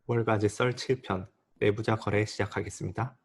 월가지 썰 7편 내부자 거래 시작하겠습니다.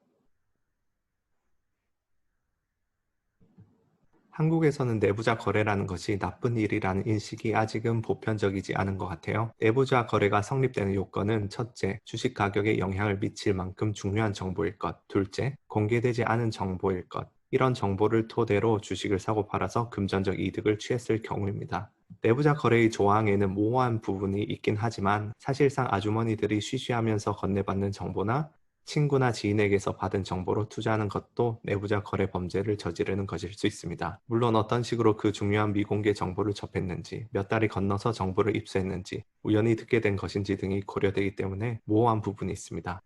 한국에서는 내부자 거래라는 것이 나쁜 일이라는 인식이 아직은 보편적이지 않은 것 같아요. 내부자 거래가 성립되는 요건은 첫째, 주식 가격에 영향을 미칠 만큼 중요한 정보일 것. 둘째, 공개되지 않은 정보일 것. 이런 정보를 토대로 주식을 사고 팔아서 금전적 이득을 취했을 경우입니다. 내부자 거래의 조항에는 모호한 부분이 있긴 하지만 사실상 아주머니들이 쉬쉬하면서 건네받는 정보나 친구나 지인에게서 받은 정보로 투자하는 것도 내부자 거래 범죄를 저지르는 것일 수 있습니다. 물론 어떤 식으로 그 중요한 미공개 정보를 접했는지, 몇 달이 건너서 정보를 입수했는지, 우연히 듣게 된 것인지 등이 고려되기 때문에 모호한 부분이 있습니다.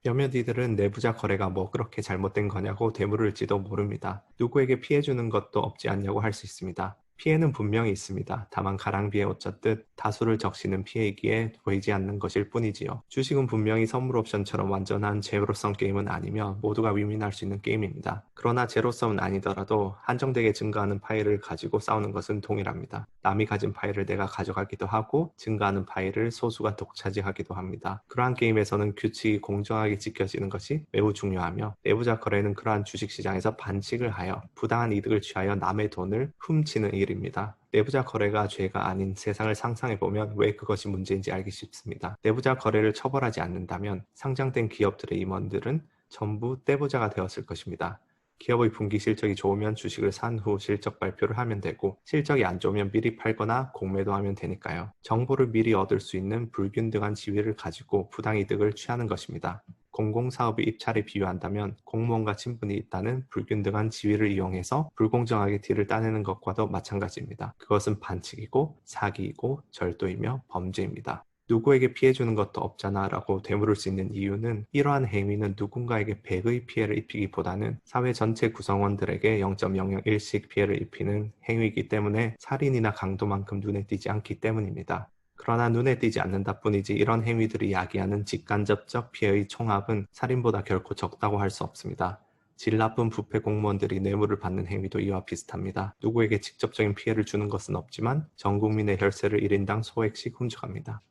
몇몇 이들은 내부자 거래가 뭐 그렇게 잘못된 거냐고 되물을지도 모릅니다. 누구에게 피해 주는 것도 없지 않냐고 할 수 있습니다. 피해는 분명히 있습니다. 다만 가랑비에 옷 젖듯 다수를 적시는 피해이기에 보이지 않는 것일 뿐이지요. 주식은 분명히 선물 옵션처럼 완전한 제로섬 게임은 아니며 모두가 윈윈할 수 있는 게임입니다. 그러나 제로섬은 아니더라도 한정되게 증가하는 파일을 가지고 싸우는 것은 동일합니다. 남이 가진 파일을 내가 가져가기도 하고 증가하는 파일을 소수가 독차지하기도 합니다. 그러한 게임에서는 규칙이 공정하게 지켜지는 것이 매우 중요하며 내부자 거래는 그러한 주식시장에서 반칙을 하여 부당한 이득을 취하여 남의 돈을 훔치는 일입니다. 내부자 거래가 죄가 아닌 세상을 상상해보면 왜 그것이 문제인지 알기 쉽습니다. 내부자 거래를 처벌하지 않는다면 상장된 기업들의 임원들은 전부 떼부자가 되었을 것입니다. 기업의 분기 실적이 좋으면 주식을 산 후 실적 발표를 하면 되고 실적이 안 좋으면 미리 팔거나 공매도 하면 되니까요. 정보를 미리 얻을 수 있는 불균등한 지위를 가지고 부당이득을 취하는 것입니다. 공공사업의 입찰에 비유한다면 공무원과 친분이 있다는 불균등한 지위를 이용해서 불공정하게 딜을 따내는 것과도 마찬가지입니다. 그것은 반칙이고 사기이고 절도이며 범죄입니다. 누구에게 피해 주는 것도 없잖아 라고 되물을 수 있는 이유는 이러한 행위는 누군가에게 100의 피해를 입히기보다는 사회 전체 구성원들에게 0.001씩 피해를 입히는 행위이기 때문에 살인이나 강도만큼 눈에 띄지 않기 때문입니다. 그러나 눈에 띄지 않는다 뿐이지 이런 행위들이 야기하는 직간접적 피해의 총합은 살인보다 결코 적다고 할 수 없습니다. 질 나쁜 부패 공무원들이 뇌물을 받는 행위도 이와 비슷합니다. 누구에게 직접적인 피해를 주는 것은 없지만 전 국민의 혈세를 1인당 소액씩 훔쳐갑니다.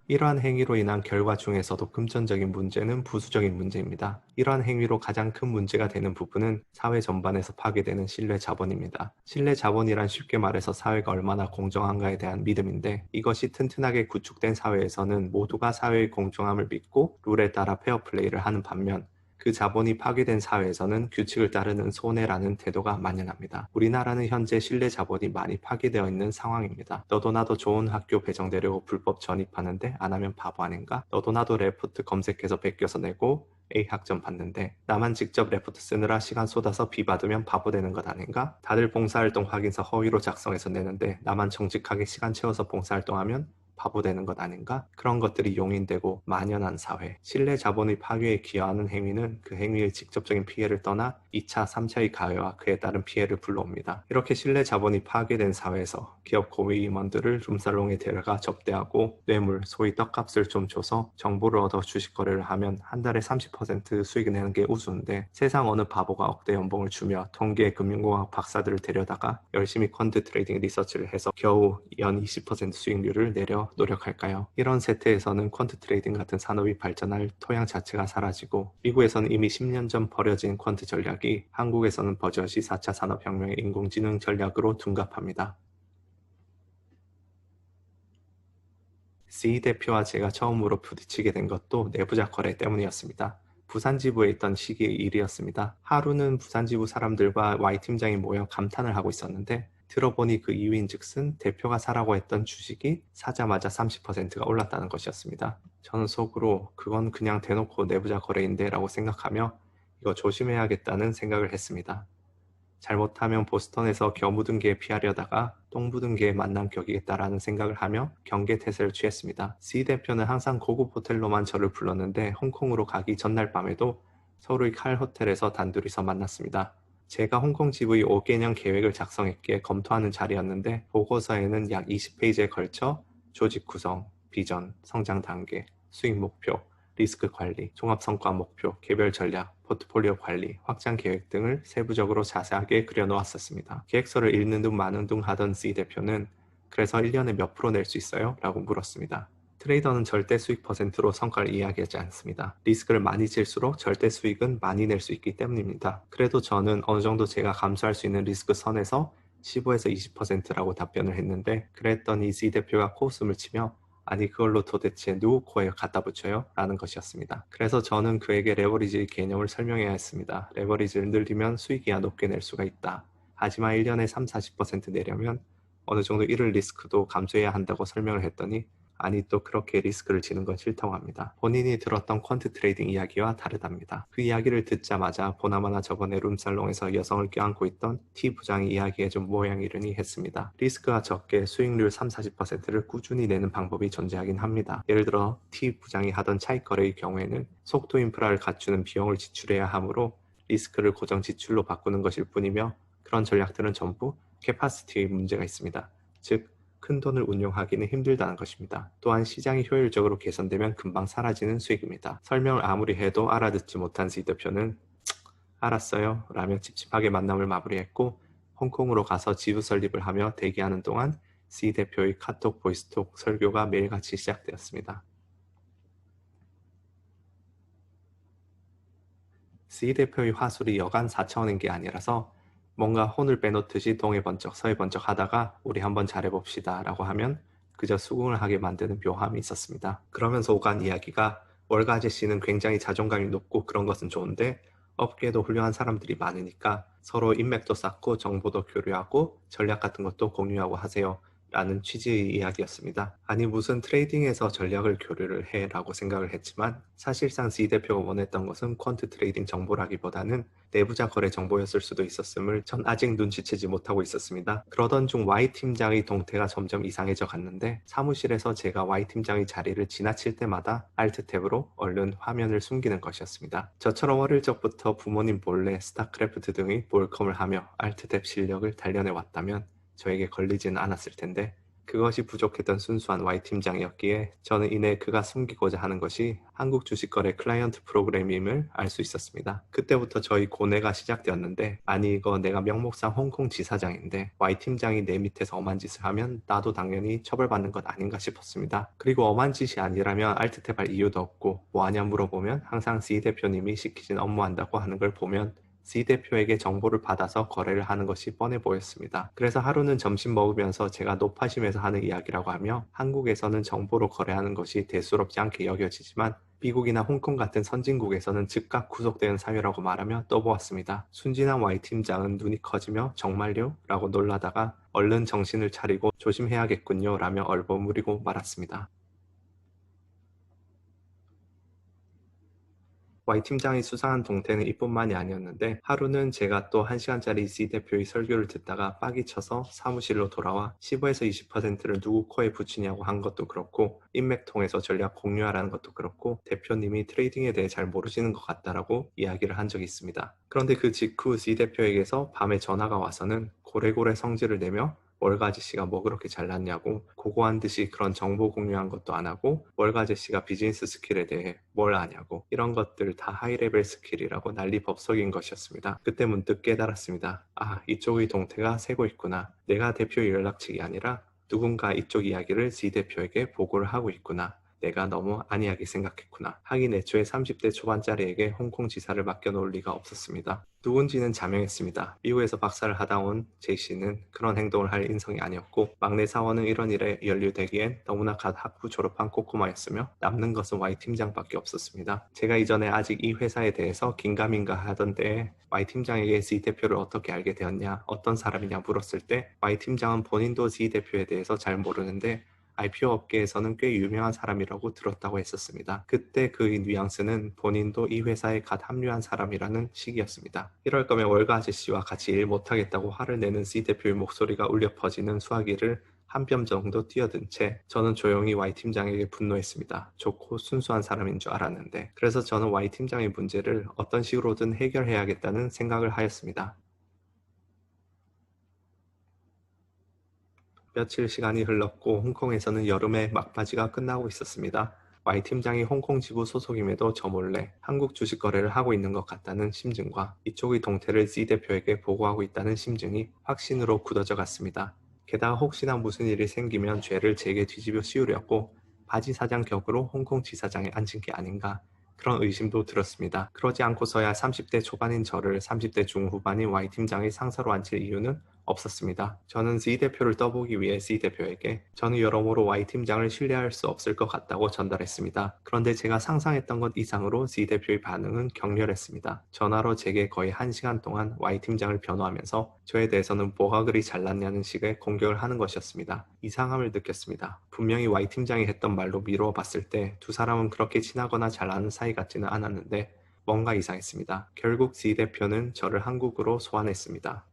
이러한 행위로 인한 결과 중에서도 금전적인 문제는 부수적인 문제입니다. 이러한 행위로 가장 큰 문제가 되는 부분은 사회 전반에서 파괴되는 신뢰 자본입니다. 신뢰 자본이란 쉽게 말해서 사회가 얼마나 공정한가에 대한 믿음인데 이것이 튼튼하게 구축된 사회에서는 모두가 사회의 공정함을 믿고 룰에 따라 페어플레이를 하는 반면 그 자본이 파괴된 사회에서는 규칙을 따르는 손해라는 태도가 만연합니다. 우리나라는 현재 신뢰 자본이 많이 파괴되어 있는 상황입니다. 너도 나도 좋은 학교 배정되려고 불법 전입하는데 안 하면 바보 아닌가? 너도 나도 레포트 검색해서 베껴서 내고 A 학점 받는데 나만 직접 레포트 쓰느라 시간 쏟아서 B 받으면 바보 되는 것 아닌가? 다들 봉사활동 확인서 허위로 작성해서 내는데 나만 정직하게 시간 채워서 봉사활동하면 바보 되는 것 아닌가? 그런 것들이 용인되고 만연한 사회. 신뢰 자본의 파괴에 기여하는 행위는 그 행위의 직접적인 피해를 떠나 2차, 3차의 가해와 그에 따른 피해를 불러옵니다. 이렇게 신뢰 자본이 파괴된 사회에서 기업 고위 임원들을 룸살롱에 데려가 접대하고 뇌물, 소위 떡값을 좀 줘서 정보를 얻어 주식 거래를 하면 한 달에 30% 수익 내는 게 우스운데 세상 어느 바보가 억대 연봉을 주며 통계 금융공학 박사들을 데려다가 열심히 퀀트 트레이딩 리서치를 해서 겨우 연 20% 수익률을 내려 노력할까요? 이런 세태에서는 퀀트 트레이딩 같은 산업이 발전할 토양 자체가 사라지고 미국에서는 이미 10년 전 버려진 퀀트 전략이 한국에서는 버젓이 4차 산업혁명의 인공지능 전략으로 둔갑합니다. C 대표와 제가 처음으로 부딪히게 된 것도 내부자 거래 때문이었습니다. 부산지부에 있던 시기의 일이었습니다. 하루는 부산지부 사람들과 Y팀장이 모여 감탄을 하고 있었는데 들어보니 그 이유인즉슨 대표가 사라고 했던 주식이 사자마자 30%가 올랐다는 것이었습니다. 저는 속으로 그건 그냥 대놓고 내부자 거래인데 라고 생각하며 이거 조심해야겠다는 생각을 했습니다. 잘못하면 보스턴에서 겨 묻은 개 피하려다가 똥 묻은 개 만난 격이겠다라는 생각을 하며 경계태세를 취했습니다. C 대표는 항상 고급 호텔로만 저를 불렀는데 홍콩으로 가기 전날 밤에도 서울의 칼 호텔에서 단둘이서 만났습니다. 제가 홍콩 지부의 5개년 계획을 작성했기에 검토하는 자리였는데 보고서에는 약 20페이지에 걸쳐 조직 구성, 비전, 성장 단계, 수익 목표, 리스크 관리, 종합 성과 목표, 개별 전략, 포트폴리오 관리, 확장 계획 등을 세부적으로 자세하게 그려놓았었습니다. 계획서를 읽는 둥 마는 둥 하던 C 대표는 그래서 1년에 몇 프로 낼 수 있어요? 라고 물었습니다. 트레이더는 절대 수익 퍼센트로 성과를 이야기하지 않습니다. 리스크를 많이 질수록 절대 수익은 많이 낼 수 있기 때문입니다. 그래도 저는 어느 정도 제가 감수할 수 있는 리스크 선에서 15에서 20%라고 답변을 했는데, 그랬더니 C 대표가 코웃음을 치며 아니 그걸로 도대체 누구 코에 갖다 붙여요? 라는 것이었습니다. 그래서 저는 그에게 레버리지 개념을 설명해야 했습니다. 레버리지를 늘리면 수익이야 높게 낼 수가 있다. 하지만 1년에 3, 40% 내려면 어느 정도 잃을 리스크도 감수해야 한다고 설명을 했더니 아니 또 그렇게 리스크를 지는 건 싫다고 합니다. 본인이 들었던 퀀트 트레이딩 이야기와 다르답니다. 그 이야기를 듣자마자 보나마나 저번에 룸살롱에서 여성을 껴안고 있던 T 부장이 이야기해준 모양이르니 했습니다. 리스크가 적게 수익률 3, 40%를 꾸준히 내는 방법이 존재하긴 합니다. 예를 들어 T 부장이 하던 차익 거래의 경우에는 속도 인프라를 갖추는 비용을 지출해야 하므로 리스크를 고정 지출로 바꾸는 것일 뿐이며, 그런 전략들은 전부 캐파시티의 문제가 있습니다. 즉 큰 돈을 운용하기는 힘들다는 것입니다. 또한 시장이 효율적으로 개선되면 금방 사라지는 수익입니다. 설명을 아무리 해도 알아듣지 못한 C 대표는 알았어요 라며 찝찝하게 만남을 마무리했고, 홍콩으로 가서 지부 설립을 하며 대기하는 동안 C 대표의 카톡 보이스톡 설교가 매일같이 시작되었습니다. C 대표의 화술이 여간 4차원인 게 아니라서 뭔가 혼을 빼놓듯이 동해 번쩍 서해 번쩍 하다가 우리 한번 잘해봅시다 라고 하면 그저 수긍을 하게 만드는 묘함이 있었습니다. 그러면서 오간 이야기가 월가 아저씨는 굉장히 자존감이 높고 그런 것은 좋은데 업계에도 훌륭한 사람들이 많으니까 서로 인맥도 쌓고 정보도 교류하고 전략 같은 것도 공유하고 하세요 라는 취지의 이야기였습니다. 아니 무슨 트레이딩에서 전략을 교류를 해 라고 생각을 했지만, 사실상 C 대표가 원했던 것은 퀀트 트레이딩 정보라기보다는 내부자 거래 정보였을 수도 있었음을 전 아직 눈치채지 못하고 있었습니다. 그러던 중 Y 팀장의 동태가 점점 이상해져 갔는데, 사무실에서 제가 Y 팀장의 자리를 지나칠 때마다 Alt 탭으로 얼른 화면을 숨기는 것이었습니다. 저처럼 어릴 적부터 부모님 몰래 스타크래프트 등의 몰컴을 하며 Alt 탭 실력을 단련해 왔다면 저에게 걸리지는 않았을 텐데, 그것이 부족했던 순수한 Y 팀장이었기에 저는 이내 그가 숨기고자 하는 것이 한국 주식거래 클라이언트 프로그램임을 알 수 있었습니다. 그때부터 저희 고뇌가 시작되었는데, 아니 이거 내가 명목상 홍콩 지사장인데 Y 팀장이 내 밑에서 엄한 짓을 하면 나도 당연히 처벌받는 것 아닌가 싶었습니다. 그리고 엄한 짓이 아니라면 알트탭 할 이유도 없고, 뭐하냐 물어보면 항상 C 대표님이 시키진 업무한다고 하는 걸 보면 C 대표에게 정보를 받아서 거래를 하는 것이 뻔해 보였습니다. 그래서 하루는 점심 먹으면서 제가 노파심에서 하는 이야기라고 하며, 한국에서는 정보로 거래하는 것이 대수롭지 않게 여겨지지만 미국이나 홍콩 같은 선진국에서는 즉각 구속되는 사유라고 말하며 떠보았습니다. 순진한 Y 팀장은 눈이 커지며 정말요? 라고 놀라다가 얼른 정신을 차리고 조심해야겠군요 라며 얼버무리고 말았습니다. Y 팀장의 수상한 동태는 이뿐만이 아니었는데, 하루는 제가 또 1시간짜리 C 대표의 설교를 듣다가 빡이 쳐서 사무실로 돌아와 15에서 20%를 누구 코에 붙이냐고 한 것도 그렇고, 인맥 통해서 전략 공유하라는 것도 그렇고, 대표님이 트레이딩에 대해 잘 모르시는 것 같다라고 이야기를 한 적이 있습니다. 그런데 그 직후 C 대표에게서 밤에 전화가 와서는 고래고래 성질을 내며 월가 아저씨가 뭐 그렇게 잘났냐고, 고고한 듯이 그런 정보 공유한 것도 안 하고 월가 아저씨가 비즈니스 스킬에 대해 뭘 아냐고, 이런 것들 다 하이레벨 스킬이라고 난리 법석인 것이었습니다. 그때 문득 깨달았습니다. 아, 이쪽의 동태가 새고 있구나. 내가 대표의 연락책이 아니라 누군가 이쪽 이야기를 C 대표에게 보고를 하고 있구나. 내가 너무 안이하게 생각했구나. 하긴 애초에 30대 초반짜리에게 홍콩 지사를 맡겨놓을 리가 없었습니다. 누군지는 자명했습니다. 미국에서 박사를 하다 온 J씨는 그런 행동을 할 인성이 아니었고, 막내 사원은 이런 일에 연루되기엔 너무나 갓 학부 졸업한 꼬꼬마였으며 남는 것은 Y 팀장밖에 없었습니다. 제가 이전에 아직 이 회사에 대해서 긴가민가 하던 때에 Y 팀장에게 C 대표를 어떻게 알게 되었냐, 어떤 사람이냐 물었을 때 Y 팀장은 본인도 C 대표에 대해서 잘 모르는데 IPO 업계에서는 꽤 유명한 사람이라고 들었다고 했었습니다. 그때 그의 뉘앙스는 본인도 이 회사에 갓 합류한 사람이라는 식이었습니다. 이럴 거면 월가 아저씨와 같이 일 못하겠다고 화를 내는 C 대표의 목소리가 울려 퍼지는 수화기를 한 뼘 정도 뛰어든 채 저는 조용히 Y 팀장에게 분노했습니다. 좋고 순수한 사람인 줄 알았는데. 그래서 저는 Y 팀장의 문제를 어떤 식으로든 해결해야겠다는 생각을 하였습니다. 며칠 시간이 흘렀고 홍콩에서는 여름의 막바지가 끝나고 있었습니다. Y 팀장이 홍콩 지부 소속임에도 저 몰래 한국 주식 거래를 하고 있는 것 같다는 심증과 이쪽의 동태를 C 대표에게 보고하고 있다는 심증이 확신으로 굳어져 갔습니다. 게다가 혹시나 무슨 일이 생기면 죄를 제게 뒤집어 씌우려고 바지 사장 격으로 홍콩 지사장에 앉은 게 아닌가 그런 의심도 들었습니다. 그러지 않고서야 30대 초반인 저를 30대 중후반인 Y팀장의 상사로 앉힐 이유는 없었습니다. 저는 C대표를 떠보기 위해 C대표에게 저는 여러모로 Y팀장을 신뢰할 수 없을 것 같다고 전달했습니다. 그런데 제가 상상했던 것 이상으로 C대표의 반응은 격렬했습니다. 전화로 제게 거의 1시간 동안 Y팀장을 변호하면서 저에 대해서는 뭐가 그리 잘났냐는 식의 공격을 하는 것이었습니다. 이상함을 느꼈습니다. 분명히 Y팀장이 했던 말로 미루어 봤을 때 두 사람은 그렇게 친하거나 잘 아는 사이 같지는 않았는데 뭔가 이상했습니다. 결국 C대표는 저를 한국으로 소환했습니다.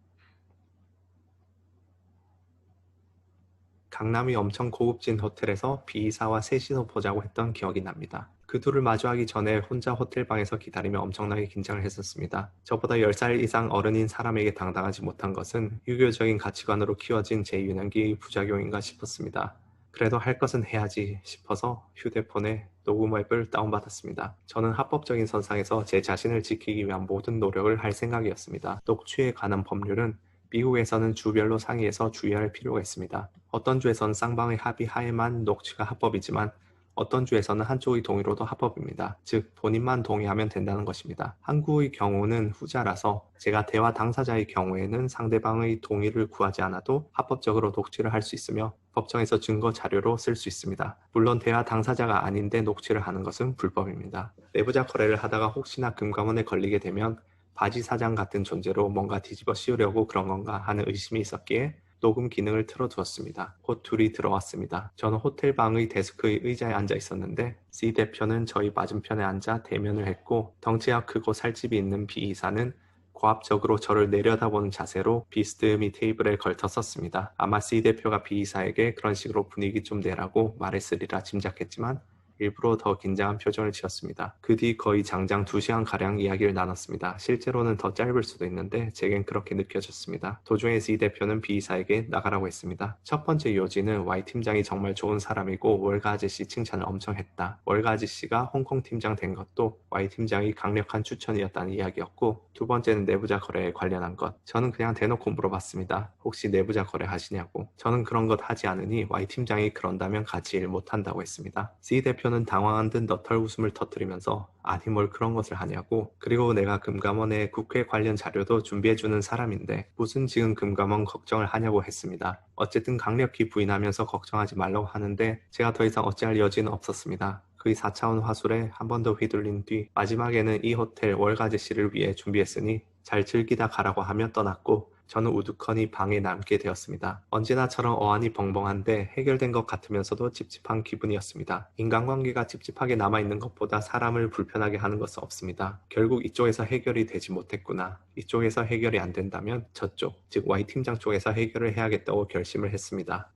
강남의 엄청 고급진 호텔에서 B이사와 셋이서 보자고 했던 기억이 납니다. 그 둘을 마주하기 전에 혼자 호텔방에서 기다리며 엄청나게 긴장을 했었습니다. 저보다 10살 이상 어른인 사람에게 당당하지 못한 것은 유교적인 가치관으로 키워진 제 유년기의 부작용인가 싶었습니다. 그래도 할 것은 해야지 싶어서 휴대폰에 녹음 앱을 다운받았습니다. 저는 합법적인 선상에서 제 자신을 지키기 위한 모든 노력을 할 생각이었습니다. 녹취에 관한 법률은 미국에서는 주별로 상의해서 주의할 필요가 있습니다. 어떤 주에서는 쌍방의 합의 하에만 녹취가 합법이지만 어떤 주에서는 한쪽의 동의로도 합법입니다. 즉 본인만 동의하면 된다는 것입니다. 한국의 경우는 후자라서 제가 대화 당사자의 경우에는 상대방의 동의를 구하지 않아도 합법적으로 녹취를 할 수 있으며 법정에서 증거 자료로 쓸 수 있습니다. 물론 대화 당사자가 아닌데 녹취를 하는 것은 불법입니다. 내부자 거래를 하다가 혹시나 금감원에 걸리게 되면 바지 사장 같은 존재로 뭔가 뒤집어 씌우려고 그런 건가 하는 의심이 있었기에 녹음 기능을 틀어두었습니다. 곧 둘이 들어왔습니다. 저는 호텔 방의 데스크의 의자에 앉아 있었는데 C 대표는 저희 맞은편에 앉아 대면을 했고 덩치가 크고 살집이 있는 B 이사는 고압적으로 저를 내려다보는 자세로 비스듬히 테이블에 걸터 섰습니다. 아마 C 대표가 B 이사에게 그런 식으로 분위기 좀 내라고 말했으리라 짐작했지만 일부러 더 긴장한 표정을 지었습니다. 그 뒤 거의 장장 2시간가량 이야기를 나눴습니다. 실제로는 더 짧을 수도 있는데 제겐 그렇게 느껴졌습니다. 도중에 C 대표는 B 이사에게 나가라고 했습니다. 첫 번째 요지는 Y 팀장이 정말 좋은 사람이고 월가 아저씨 칭찬을 엄청 했다. 월가 아저씨가 홍콩 팀장 된 것도 Y 팀장이 강력한 추천이었다는 이야기였고 두 번째는 내부자 거래에 관련한 것. 저는 그냥 대놓고 물어봤습니다. 혹시 내부자 거래 하시냐고. 저는 그런 것 하지 않으니 Y 팀장이 그런다면 같이 일 못한다고 했습니다. C 대표는 당황한 듯 너털 웃음을 터뜨리면서 아니 뭘 그런 것을 하냐고 그리고 내가 금감원에 국회 관련 자료도 준비해주는 사람인데 무슨 지금 금감원 걱정을 하냐고 했습니다. 어쨌든 강력히 부인하면서 걱정하지 말라고 하는데 제가 더 이상 어찌할 여지는 없었습니다. 그의 4차원 화술에 한 번 더 휘둘린 뒤 마지막에는 이 호텔 월가 아저씨를 위해 준비했으니 잘 즐기다 가라고 하며 떠났고 저는 우두커니 방에 남게 되었습니다. 언제나처럼 어안이 벙벙한데 해결된 것 같으면서도 찝찝한 기분이었습니다. 인간관계가 찝찝하게 남아있는 것보다 사람을 불편하게 하는 것은 없습니다. 결국 이쪽에서 해결이 되지 못했구나. 이쪽에서 해결이 안 된다면 저쪽, 즉 Y팀장 쪽에서 해결을 해야겠다고 결심을 했습니다.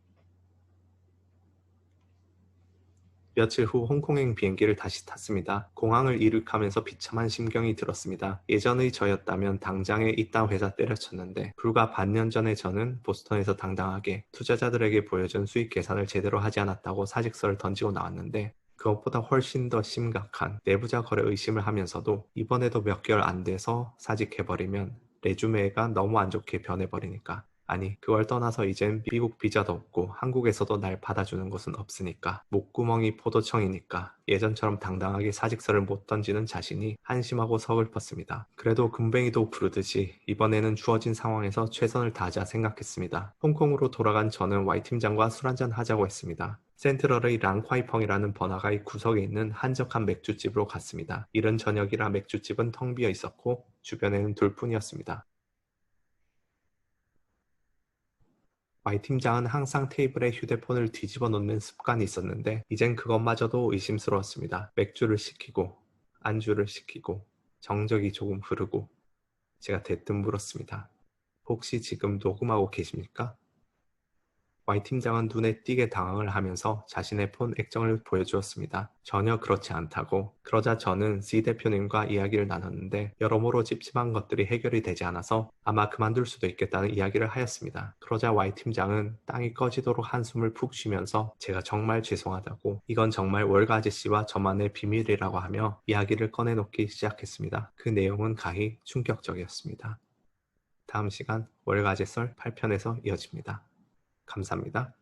며칠 후 홍콩행 비행기를 다시 탔습니다. 공항을 이륙하면서 비참한 심경이 들었습니다. 예전의 저였다면 당장에 이딴 회사 때려쳤는데 불과 반년 전에 저는 보스턴에서 당당하게 투자자들에게 보여준 수익 계산을 제대로 하지 않았다고 사직서를 던지고 나왔는데 그것보다 훨씬 더 심각한 내부자 거래 의심을 하면서도 이번에도 몇 개월 안 돼서 사직해버리면 레주메가 너무 안 좋게 변해버리니까 아니 그걸 떠나서 이젠 미국 비자도 없고 한국에서도 날 받아주는 곳은 없으니까 목구멍이 포도청이니까 예전처럼 당당하게 사직서를 못 던지는 자신이 한심하고 서글펐습니다. 그래도 금뱅이도 부르듯이 이번에는 주어진 상황에서 최선을 다하자 생각했습니다. 홍콩으로 돌아간 저는 Y팀장과 술 한잔 하자고 했습니다. 센트럴의 랑콰이펑이라는 번화가의 구석에 있는 한적한 맥주집으로 갔습니다. 이른 저녁이라 맥주집은 텅 비어 있었고 주변에는 둘뿐이었습니다. Y 팀장은 항상 테이블에 휴대폰을 뒤집어 놓는 습관이 있었는데 이젠 그것마저도 의심스러웠습니다. 맥주를 시키고 안주를 시키고 정적이 조금 흐르고 제가 대뜸 물었습니다. 혹시 지금 녹음하고 계십니까? Y 팀장은 눈에 띄게 당황을 하면서 자신의 폰 액정을 보여주었습니다. 전혀 그렇지 않다고. 그러자 저는 C 대표님과 이야기를 나눴는데 여러모로 찝찝한 것들이 해결이 되지 않아서 아마 그만둘 수도 있겠다는 이야기를 하였습니다. 그러자 Y 팀장은 땅이 꺼지도록 한숨을 푹 쉬면서 제가 정말 죄송하다고, 이건 정말 월가 아저씨와 저만의 비밀이라고 하며 이야기를 꺼내놓기 시작했습니다. 그 내용은 가히 충격적이었습니다. 다음 시간 월가제설 8편에서 이어집니다. 감사합니다.